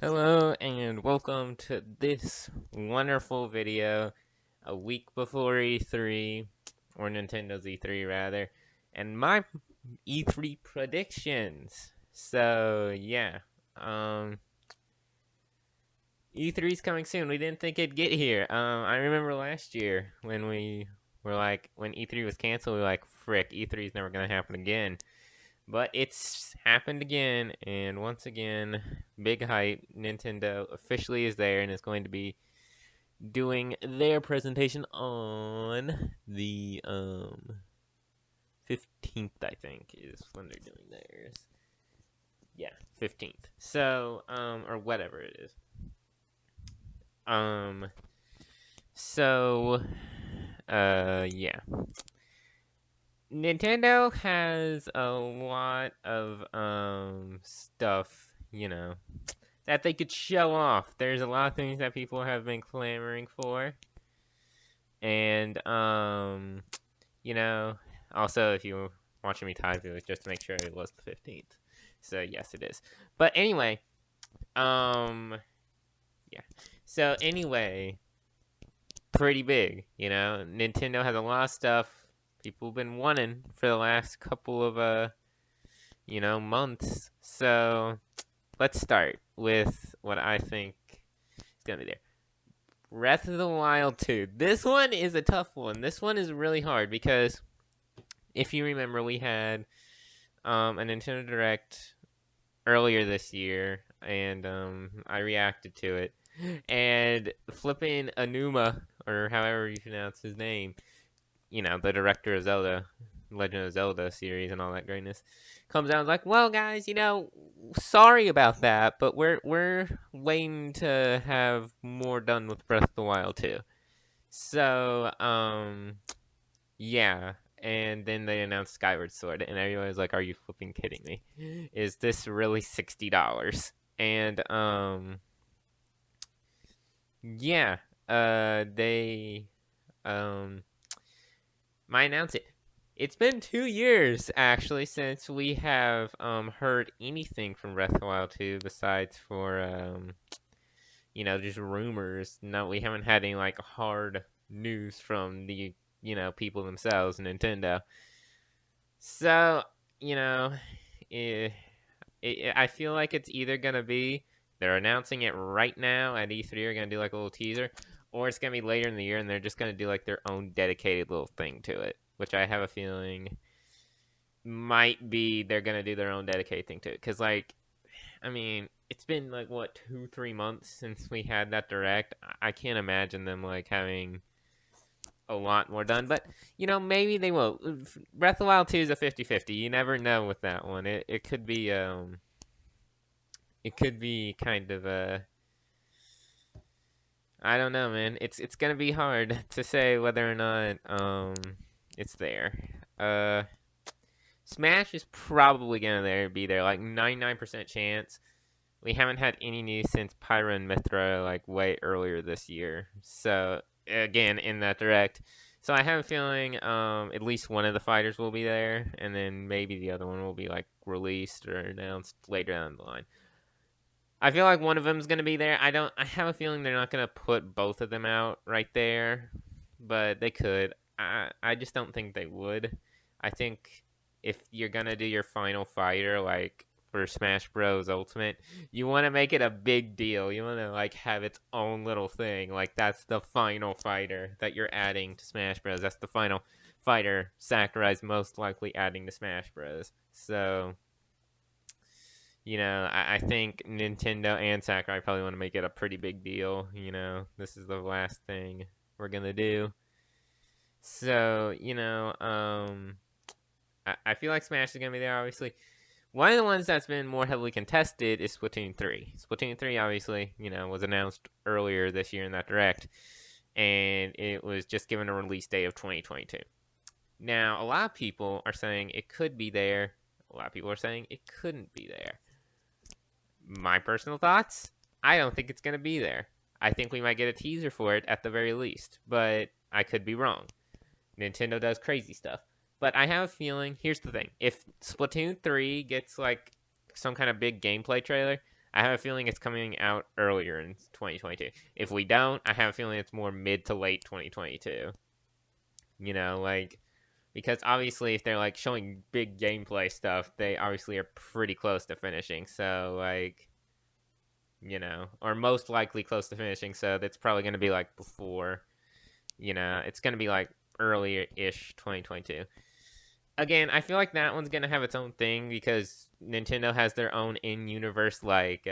Hello and welcome to this wonderful video a week before E3, or Nintendo's E3 rather, and my E3 predictions. Um, E3's coming soon. We didn't think it'd get here. I remember last year when we were like, when E3 was canceled, we were like, frick, E3 is never gonna happen again. But it's happened again, and once again, big hype. Nintendo officially is there and is going to be doing their presentation on the 15th, I think, is when they're doing theirs. Yeah, 15th. So, or whatever it is. Um, so, yeah. Nintendo has a lot of stuff, that they could show off. There's a lot of things that people have been clamoring for. And you know, also if you were watching me type, it was just to make sure it was the 15th. So yes, it is. But anyway, um yeah. So anyway, pretty big, Nintendo has a lot of stuff people have been wanting for the last couple of months. So let's start with what I think is gonna be there. Breath of the Wild 2. This one is a tough one. This one is really hard because if you remember, we had a Nintendo Direct earlier this year, and I reacted to it. And flipping Anuma, or however you pronounce his name, the director of Zelda, Legend of Zelda series, and all that greatness, comes out and like, well, guys, sorry about that, but we're waiting to have more done with Breath of the Wild too. So, yeah. And then they announced Skyward Sword, and everyone was like, "Are you flipping kidding me? Is this really $60?" And yeah, they um might announce it. It's been 2 years actually since we have heard anything from Breath of the Wild 2 besides for just rumors. No, we haven't had any like hard news from the people themselves, Nintendo. So, you know, eh, I feel like it's either gonna be they're announcing it right now at E3, are gonna do like a little teaser, or it's gonna be later in the year and they're just gonna do like their own dedicated little thing to it, which I have a feeling might be they're gonna do their own dedicated thing to it. Cause like, I mean, it's been like what 2-3 months since we had that direct. I can't imagine them like having a lot more done, but maybe they will. Breath of the Wild 2 is a 50-50. You never know with that one. It could be kind of a I don't know, man. It's going to be hard to say whether or not it's there. Uh Smash is probably going to be there, like 99% chance. We haven't had any news since Pyra and Mithra like way earlier this year. So again, in that direct. So I have a feeling at least one of the fighters will be there, and then maybe the other one will be like released or announced later down the line. I feel like one of them is gonna be there. I have a feeling they're not gonna put both of them out right there, but they could. I just don't think they would. I think if you're gonna do your final fighter like for Smash Bros Ultimate, you want to make it a big deal. You want to like have its own little thing. Like that's the final fighter that you're adding to Smash Bros. That's the final fighter Sakurai's most likely adding to Smash Bros. So I think Nintendo and Sakurai probably want to make it a pretty big deal. This is the last thing we're gonna do. So, I feel like Smash is gonna be there. Obviously, one of the ones that's been more heavily contested is Splatoon 3. Splatoon 3, obviously, was announced earlier this year in that direct, and it was just given a release date of 2022. Now, a lot of people are saying it could be there. A lot of people are saying it couldn't be there. My personal thoughts, I don't think it's going to be there. I think we might get a teaser for it at the very least, but I could be wrong. Nintendo does crazy stuff. But I have a feeling, here's the thing. If Splatoon 3 gets like some kind of big gameplay trailer, I have a feeling it's coming out earlier in 2022. If we don't, I have a feeling it's more mid to late 2022. You know, like because obviously if they're like showing big gameplay stuff, they obviously are pretty close to finishing. So like, or most likely close to finishing. So that's probably going to be like before, it's going to be like earlier-ish 2022. Again, I feel like that one's going to have its own thing because Nintendo has their own in-universe like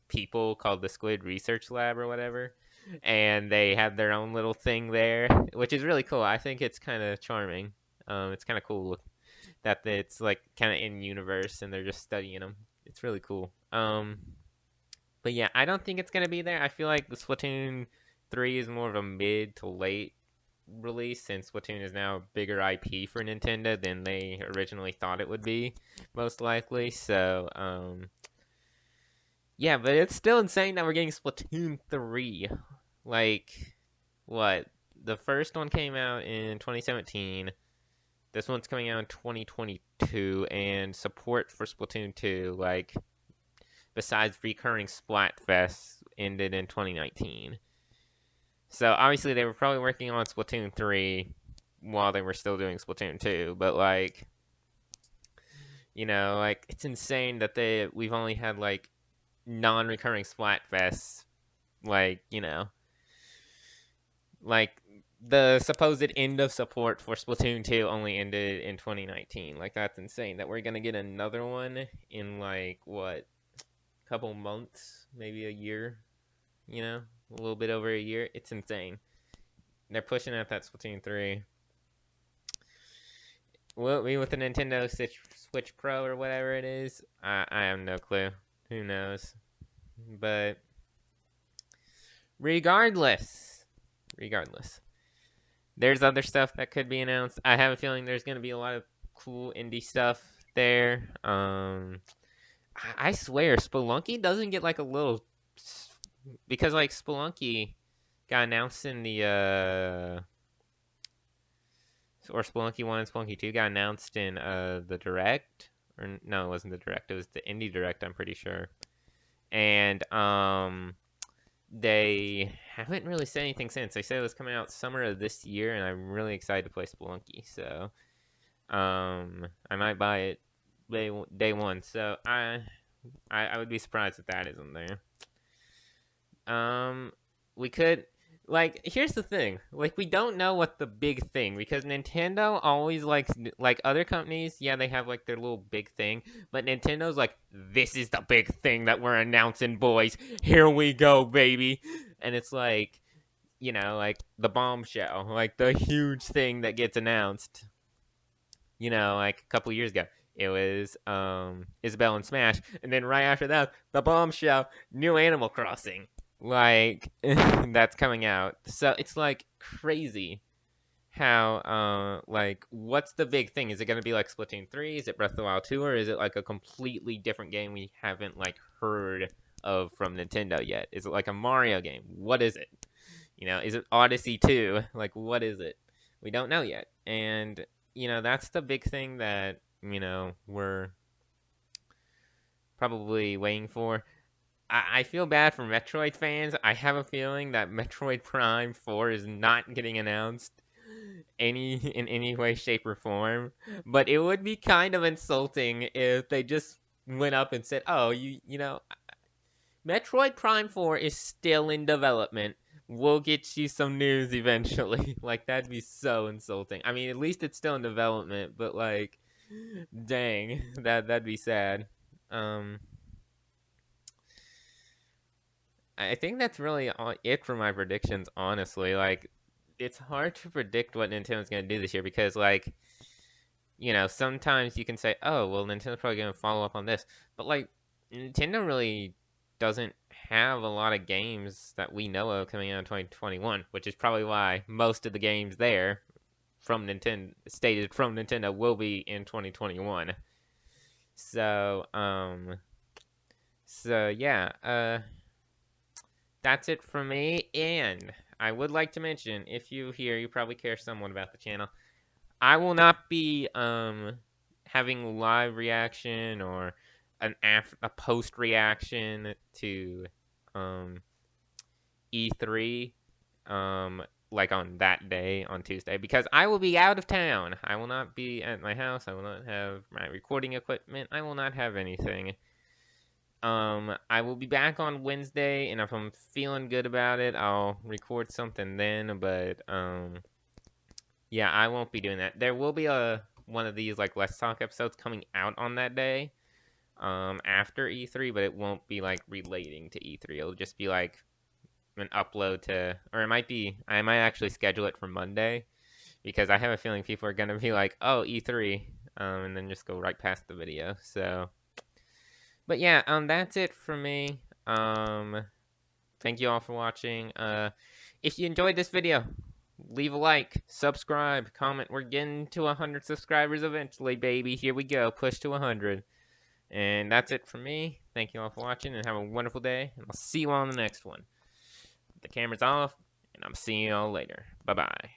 people called the Squid Research Lab or whatever. And they have their own little thing there, which is really cool. I think it's kind of charming. It's kind of cool that it's like kind of in universe and they're just studying them. It's really cool. But yeah, I don't think it's gonna be there. I feel like the Splatoon 3 is more of a mid to late release since Splatoon is now a bigger IP for Nintendo than they originally thought it would be, most likely. So, yeah, but it's still insane that we're getting Splatoon 3. Like, what? The first one came out in 2017. This one's coming out in 2022, and support for Splatoon 2, like, besides recurring Splatfest, ended in 2019. So obviously they were probably working on Splatoon 3 while they were still doing Splatoon 2, but like, like it's insane that we've only had like non-recurring Splatfests, like, like the supposed end of support for Splatoon 2 only ended in 2019. Like that's insane that we're going to get another one in like what, couple months, maybe a year, a little bit over a year. It's insane. They're pushing out that Splatoon 3. Will it be with the Nintendo Switch Pro or whatever it is? I have no clue. Who knows? But regardless, there's other stuff that could be announced. I have a feeling there's going to be a lot of cool indie stuff there. I swear, Spelunky doesn't get like a little, because like Spelunky got announced in the or Spelunky 1 and Spelunky 2 got announced in the Direct. Or no, it wasn't the Direct. It was the Indie Direct, I'm pretty sure. And they haven't really said anything since. They said it was coming out summer of this year, and I'm really excited to play Spelunky. So I might buy it day one. So I would be surprised if that isn't there. We could, like, here's the thing, like, we don't know what the big thing, because Nintendo always likes, like other companies, yeah, they have like their little big thing, but Nintendo's like, this is the big thing that we're announcing, boys, here we go, baby. And it's like, like the bombshell, like the huge thing that gets announced, like a couple years ago. It was Isabelle and Smash, and then right after that, the bombshell, new Animal Crossing, like that's coming out. So it's like crazy how like what's the big thing? Is it going to be like Splatoon 3? Is it Breath of the Wild 2, or is it like a completely different game we haven't like heard of from Nintendo yet? Is it like a Mario game? What is it? Is it Odyssey 2? Like what is it? We don't know yet. And that's the big thing that, we're probably waiting for. I feel bad for Metroid fans. I have a feeling that Metroid Prime 4 is not getting announced in any way, shape, or form. But it would be kind of insulting if they just went up and said, "Oh, Metroid Prime 4 is still in development. We'll get you some news eventually." Like that'd be so insulting. I mean, at least it's still in development, but like, dang, that'd be sad. I think that's really it for my predictions, honestly. Like, it's hard to predict what Nintendo's going to do this year because, like, sometimes you can say, oh, well, Nintendo's probably going to follow up on this. But, like, Nintendo really doesn't have a lot of games that we know of coming out in 2021, which is probably why most of the games there from Nintendo will be in 2021. So, yeah, that's it for me. And I would like to mention, if you probably care somewhat about the channel. I will not be having live reaction or a post reaction to E3 like on that day on Tuesday, because I will be out of town. I will not be at my house. I will not have my recording equipment. I will not have anything. I will be back on Wednesday, and if I'm feeling good about it, I'll record something then. But yeah, I won't be doing that. There will be a one of these like Let's Talk episodes coming out on that day, after E3, but it won't be like relating to E3. It'll just be like an upload to, or I might actually schedule it for Monday, because I have a feeling people are gonna be like, oh, E3, and then just go right past the video. So, but yeah, that's it for me. Thank you all for watching. If you enjoyed this video, leave a like, subscribe, comment. We're getting to 100 subscribers eventually, baby. Here we go, push to 100. And that's it for me. Thank you all for watching, and have a wonderful day. And I'll see you all on the next one. The camera's off, and I'm seeing you all later. Bye bye.